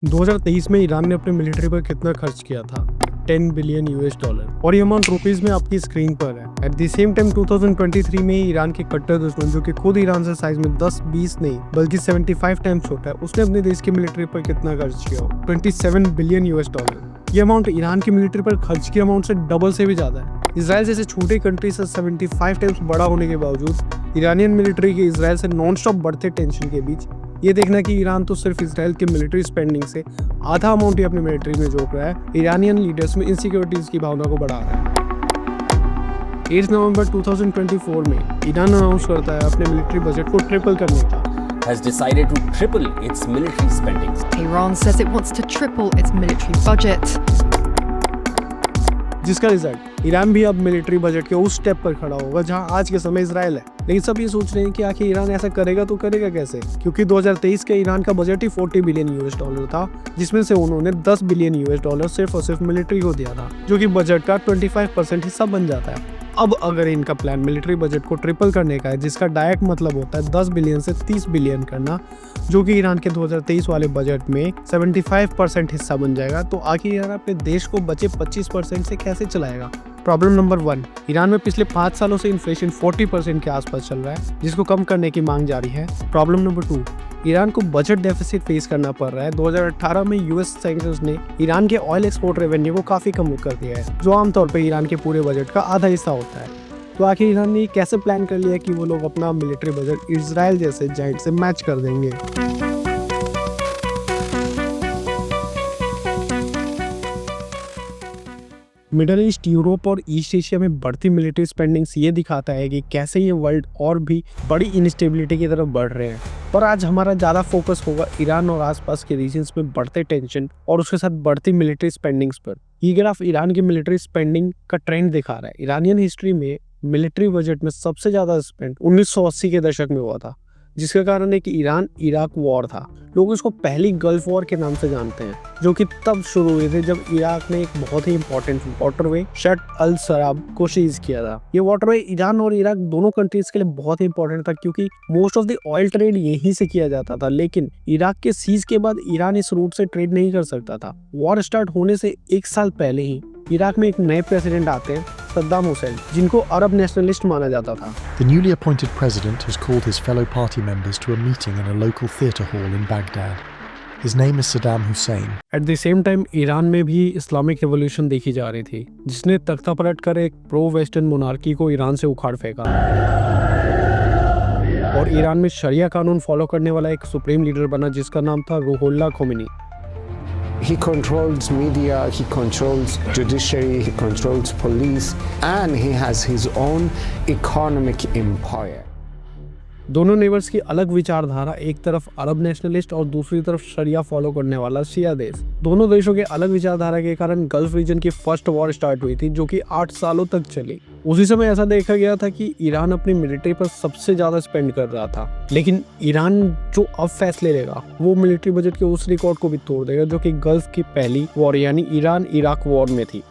2023 में ईरान ने अपने मिलिट्री पर कितना खर्च किया था? 10 बिलियन यूएस डॉलर, और ये अमाउंट रुपीस में आपकी स्क्रीन पर है। एट द सेम टाइम 2023 में ईरान के कट्टर दुश्मन, जो कि खुद ईरान से साइज में 10-20 नहीं बल्कि 75 टाइम्स छोटा है, उसने अपने देश की मिलिट्री पर कितना खर्च किया? 27 बिलियन यूएस डॉलर। ये अमाउंट ईरान की मिलिट्री पर खर्च की अमाउंट से डबल से भी ज्यादा है। इसराइल जैसे छोटे कंट्री से 75 टाइम्स बड़ा होने के बावजूद ईरानियन मिलिट्री के इसराइल से नॉन स्टॉप बढ़ते टेंशन के बीच ये देखना कि ईरान तो सिर्फ इसराइल के मिलिट्री स्पेंडिंग से आधा अमाउंट ही अपनी मिलिट्री में झोंक रहा है, ईरानियन लीडर्स में इनसिक्योरिटीज की भावना को बढ़ा रहा है। 8 नवंबर 2024 में ईरान अनाउंस करता है अपने मिलिट्री बजट को ट्रिपल करने का। has decided to triple its military spending. Iran says it wants to triple its military budget. जिसका रिजल्ट ईरान भी अब मिलिट्री बजट के उस स्टेप पर खड़ा होगा जहां आज के समय इसराइल है। लेकिन सब ये सोच रहे हैं कि आखिर ईरान ऐसा करेगा तो करेगा कैसे, क्योंकि 2023 के ईरान का बजट ही 40 बिलियन यूएस डॉलर था, जिसमें से उन्होंने 10 बिलियन यूएस डॉलर सिर्फ और सिर्फ मिलिट्री को दिया था, जो कि बजट का 25% हिस्सा बन जाता है। अब अगर इनका प्लान मिलिट्री बजट को ट्रिपल करने का है, जिसका डायरेक्ट मतलब होता है 10 बिलियन से 30 बिलियन करना, जो कि ईरान के 2023 वाले बजट में 75% हिस्सा बन जाएगा, तो आखिर ईरान अपने देश को बचे 25% से कैसे चलाएगा? प्रॉब्लम नंबर 1, ईरान में पिछले 5 सालों से इन्फ्लेशन 40% के आसपास चल रहा है, जिसको कम करने की मांग जारी है। प्रॉब्लम नंबर 2, ईरान को बजट डेफिसिट फेस करना पड़ रहा है। 2018 में यूएस सैंक्शंस ने ईरान के ऑयल एक्सपोर्ट रेवेन्यू को काफी कम कर दिया है, जो आमतौर पर ईरान के पूरे बजट का आधा हिस्सा होता है। तो आखिर ईरान ने कैसे प्लान कर लिया कि वो लोग अपना मिलिट्री बजट इजराइल जैसे जाइंट से मैच कर देंगे? मिडल ईस्ट, यूरोप और ईस्ट एशिया में बढ़ती मिलिट्री स्पेंडिंग्स ये दिखाता है कि कैसे ये वर्ल्ड और भी बड़ी इनस्टेबिलिटी की तरफ बढ़ रहे हैं। पर आज हमारा ज़्यादा फोकस होगा ईरान और आसपास के रीजन्स में बढ़ते टेंशन और उसके साथ बढ़ती मिलिट्री स्पेंडिंग्स पर। ये ग्राफ ईरान की मिलिट्री स्पेंडिंग का ट्रेंड दिखा रहा है। ईरानियन हिस्ट्री में मिलिट्री बजट में सबसे ज़्यादा स्पेंड 1980 के दशक में हुआ था, जिसका कारण है कि ईरान इराक वॉर था। लोग इसको पहली गल्फ वॉर के नाम से जानते हैं, जो कि तब शुरू हुए थे जब इराक ने एक बहुत ही इंपॉर्टेंट वाटरवे शट अल सराब को सीज किया था। ये वाटरवे ईरान और इराक दोनों कंट्रीज के लिए बहुत ही इंपॉर्टेंट था, क्योंकि most of the oil trade यहीं से किया जाता था। लेकिन इराक के सीज के बाद ईरान इस रूट से ट्रेड नहीं कर सकता था। वॉर स्टार्ट होने से 1 साल पहले ही इराक में एक नए प्रेसिडेंट आते हैं, सद्दाम हुसैन, जिनको अरब नेशनलिस्ट माना जाता था। The newly appointed president has called his fellow party members to a meeting in a local theatre hall in Baghdad. His name is Saddam Hussein. At the same time Iran में भी Islamic revolution देखी जा रही थी, जिसने तख्ता पलट कर एक प्रो वेस्टर्न मोनार्की को ईरान से उखाड़ फेंका, और ईरान में शरिया कानून फॉलो करने वाला एक सुप्रीम लीडर बना, जिसका नाम था Ruhullah Khomeini. He controls media, he controls judiciary, he controls police, and he has his own economic empire. दोनों नेबर्स की अलग विचारधारा, एक तरफ अरब नेशनलिस्ट और दूसरी तरफ शरिया फॉलो करने वाला शिया देश। दोनों देशों के अलग विचारधारा के कारण गल्फ रीजन की फर्स्ट वॉर स्टार्ट हुई थी, जो कि 8 सालों तक चली। उसी समय ऐसा देखा गया था कि ईरान अपनी मिलिट्री पर सबसे ज्यादा स्पेंड कर रहा था, लेकिन ईरान जो अब फैसले लेगा वो मिलिट्री बजट के उस रिकॉर्ड को भी तोड़ देगा, जो कि गल्फ की पहली वॉर यानी ईरान इराक वॉर में थी।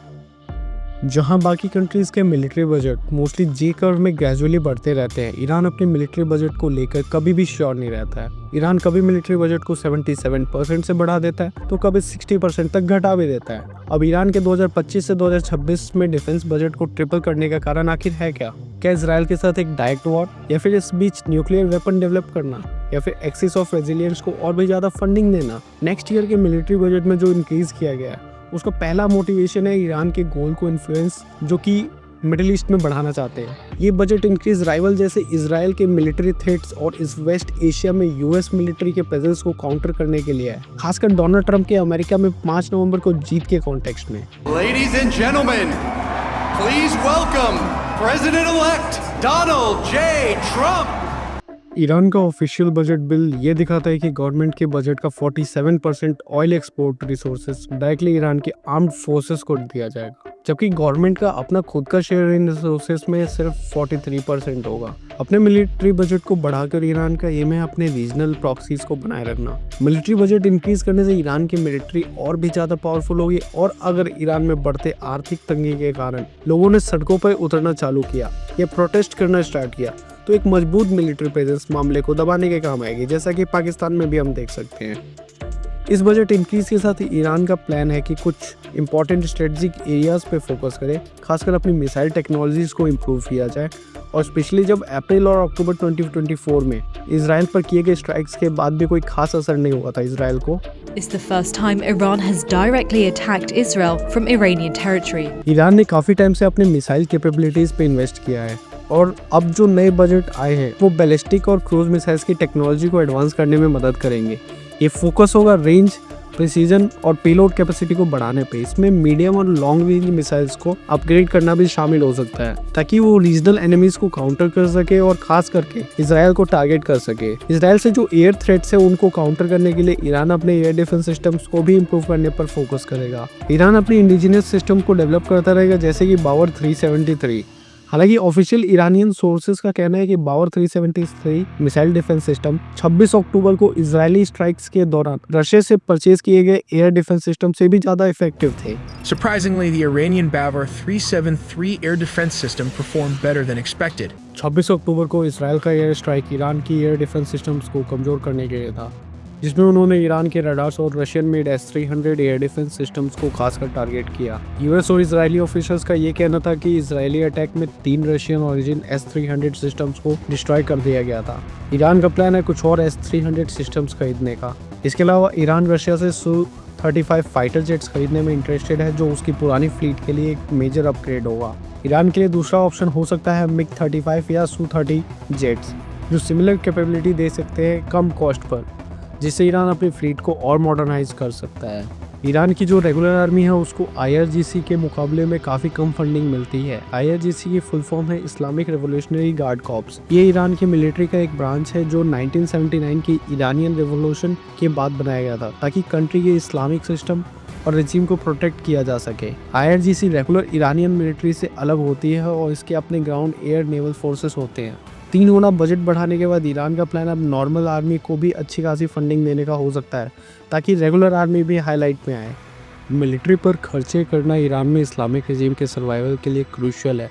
जहां बाकी कंट्रीज के military budget mostly J curve में ग्रेजुअली बढ़ते रहते हैं, ईरान अपने मिलिट्री बजट को लेकर कभी भी श्योर नहीं रहता है। ईरान कभी मिलिट्री बजट को 77% से बढ़ा देता है, तो कभी 60% तक घटा भी देता है। अब ईरान के 2025 से 2026 में डिफेंस बजट को ट्रिपल करने का कारण आखिर है क्या? क्या इजराइल के साथ एक डायरेक्ट वॉर, या फिर इस बीच न्यूक्लियर वेपन डेवलप करना, या फिर एक्सिस ऑफ रेजिलियंस को और भी ज्यादा फंडिंग देना? नेक्स्ट ईयर के मिलिट्री बजट में जो इंक्रीज किया गया है, उसका पहला मोटिवेशन है ईरान के गोल को इन्फ्लुएंस, जो कि मिडिल ईस्ट में बढ़ाना चाहते हैं। ये बजट इंक्रीज राइवल जैसे इजराइल के मिलिट्री थ्रेट्स और इस वेस्ट एशिया में यूएस मिलिट्री के प्रेजेंस को काउंटर करने के लिए है, खासकर डोनाल्ड ट्रंप के अमेरिका में 5 नवंबर को जीत के कॉन्टेक्स्ट में। Ladies and gentlemen, please welcome President-elect Donald J. Trump. Iran का ऑफिशियल बजट बिल ये दिखाता है कि गवर्नमेंट के बजट का 47% oil export resources directly Iran के आर्म्ड फोर्सेस को दिया जाएगा, जबकि गवर्नमेंट का अपना खुद का शेयर इन रिसोर्सेज में सिर्फ 43% होगा। अपने मिलिट्री बजट को बढ़ाकर ईरान का एम है अपने रीजनल प्रॉक्सीज को बनाए रखना। मिलिट्री बजट इंक्रीज करने से ईरान की मिलिट्री और भी ज्यादा पावरफुल होगी, और अगर ईरान में बढ़ते आर्थिक तंगी के कारण लोगों ने सड़कों पर उतरना चालू किया या प्रोटेस्ट करना स्टार्ट किया, तो एक मजबूत मिलिट्री प्रेजेंस मामले को दबाने के काम आएगी, जैसा कि पाकिस्तान में भी हम देख सकते हैं। इस बजट इंक्रीज के साथ ईरान का प्लान है कि कुछ इंपॉर्टेंट स्ट्रेटेजिक एरियाज पे फोकस करे, खासकर अपनी मिसाइल टेक्नोलॉजीज को इम्प्रूव किया जाए। और स्पेशली जब अप्रैल और अक्टूबर 2024 में इसराइल पर किए गए स्ट्राइक्स के बाद भी कोई खास असर नहीं हुआ था इसराइल को। It's the first time Iran has directly attacked Israel from Iranian territory. Iran ने काफ़ी टाइम से अपने मिसाइल कैपेबिलिटीज़ पे इन्वेस्ट किया है और अब जो नए बजट आए हैं वो बैलिस्टिक और क्रूज मिसाइल्स की टेक्नोलॉजी को एडवांस करने में मदद करेंगे। ये फोकस होगा रेंज, प्रिसीजन और पेलोड कैपेसिटी को बढ़ाने पे। इसमें मीडियम और लॉन्ग रेंज मिसाइल्स को अपग्रेड करना भी शामिल हो सकता है ताकि वो रीजनल एनिमीज को काउंटर कर सके और खास करके इसराइल को टारगेट कर सके। इसराइल से जो एयर थ्रेट्स है उनको काउंटर करने के लिए ईरान अपने एयर डिफेंस सिस्टम्स को भी इम्प्रूव करने पर फोकस करेगा। ईरान अपनी इंडिजिनियस सिस्टम को डेवलप करता रहेगा जैसे कि बावर 373। हालांकि ऑफिशियल ईरानियन सोर्सेज का कहना है कि बावर 373 मिसाइल डिफेंस सिस्टम 26 अक्टूबर को इजरायली स्ट्राइक्स के दौरान रशिया से परचेज किए गए एयर डिफेंस सिस्टम से भी ज्यादा इफेक्टिव थे। Surprisingly, the Iranian Bavar 373 air defense system performed better than expected. 26 अक्टूबर को इसराइल का एयर स्ट्राइक ईरान की एयर डिफेंस सिस्टम्स को कमजोर करने के लिए था, जिसमें उन्होंने ईरान के रडार्स और Russian made S-300 air defence systems को खासकर टारगेट किया। यूएस और इजरायली ऑफिसर्स का ये कहना था कि इजरायली अटैक में 3 रशियन ओरिजिन S-300 सिस्टम्स को डिस्ट्रॉय कर दिया गया था। ईरान का प्लान है कुछ और S-300 सिस्टम्स खरीदने का। इसके अलावा ईरान रशिया से Su-35 फाइटर जेट्स खरीदने में इंटरेस्टेड है, जो उसकी पुरानी फ्लीट के लिए एक मेजर अपग्रेड होगा। ईरान के लिए दूसरा ऑप्शन हो सकता है MiG-35 या Su-30 जेट्स, जो सिमिलर कैपेबिलिटी दे सकते हैं कम कॉस्ट पर, जिससे ईरान अपनी फ्लीट को और मॉडर्नाइज कर सकता है। ईरान की जो रेगुलर आर्मी है उसको IRGC के मुकाबले में काफ़ी कम फंडिंग मिलती है। IRGC की फुल फॉर्म है इस्लामिक रेवोल्यूशनरी गार्ड कॉर्प्स। ये ईरान की मिलिट्री का एक ब्रांच है जो 1979 की ईरानियन रेवोल्यूशन के बाद बनाया गया था ताकि कंट्री के इस्लामिक सिस्टम और रेजिम को प्रोटेक्ट किया जा सके। IRGC रेगुलर ईरानियन मिलिट्री से अलग होती है और इसके अपने ग्राउंड, एयर, नेवल फोर्सेस होते हैं। 3 गुना बजट बढ़ाने के बाद ईरान का प्लान अब नॉर्मल आर्मी को भी अच्छी खासी फंडिंग देने का हो सकता है ताकि रेगुलर आर्मी भी हाईलाइट में आए। मिलिट्री पर खर्चे करना ईरान में इस्लामिक रेजिम के सर्वाइवल के लिए क्रूशियल है,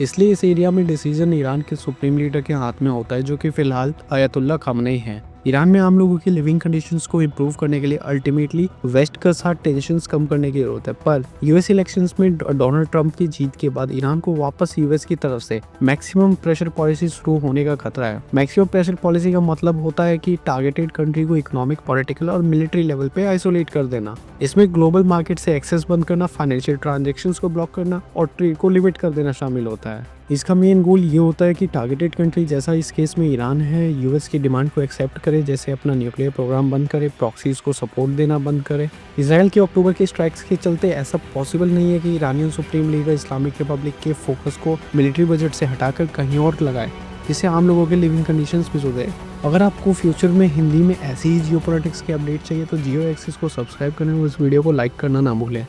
इसलिए इस एरिया में डिसीजन ईरान के सुप्रीम लीडर के हाथ में होता है, जो कि फिलहाल अयतुल्ला खामनेई हैं। ईरान में आम लोगों की लिविंग कंडीशंस को इम्प्रूव करने के लिए अल्टीमेटली वेस्ट के साथ टेंशंस कम करने की जरूरत है, पर यूएस इलेक्शंस में डोनाल्ड ट्रंप की जीत के बाद ईरान को वापस यूएस की तरफ से मैक्सिमम प्रेशर पॉलिसी शुरू होने का खतरा है। मैक्सिमम प्रेशर पॉलिसी का मतलब होता है कि टारगेटेड कंट्री को इकोनॉमिक, पॉलिटिकल और मिलिट्री लेवल पे आइसोलेट कर देना। इसमें ग्लोबल मार्केट से एक्सेस बंद करना, फाइनेंशियल ट्रांजेक्शंस को ब्लॉक करना और ट्रेड को लिमिट कर देना शामिल होता है। इसका मेन गोल ये होता है कि टारगेटेड कंट्री, जैसा इस केस में ईरान है, यूएस की डिमांड को एक्सेप्ट करे, जैसे अपना न्यूक्लियर प्रोग्राम बंद करे, प्रॉक्सीज को सपोर्ट देना बंद करे। इसराइल के अक्टूबर के स्ट्राइक्स के चलते ऐसा पॉसिबल नहीं है कि Iranian supreme leader Islamic Republic के फोकस को मिलिट्री बजट से हटाकर कहीं और लगाए, जिससे आम लोगों के लिविंग कंडीशंस भी सुधरे। अगर आपको फ्यूचर में हिंदी में ऐसी ही जियोपॉलिटिक्स के अपडेट चाहिए तो जियो एक्सिस को सब्सक्राइब करना और इस वीडियो को लाइक करना ना भूलें।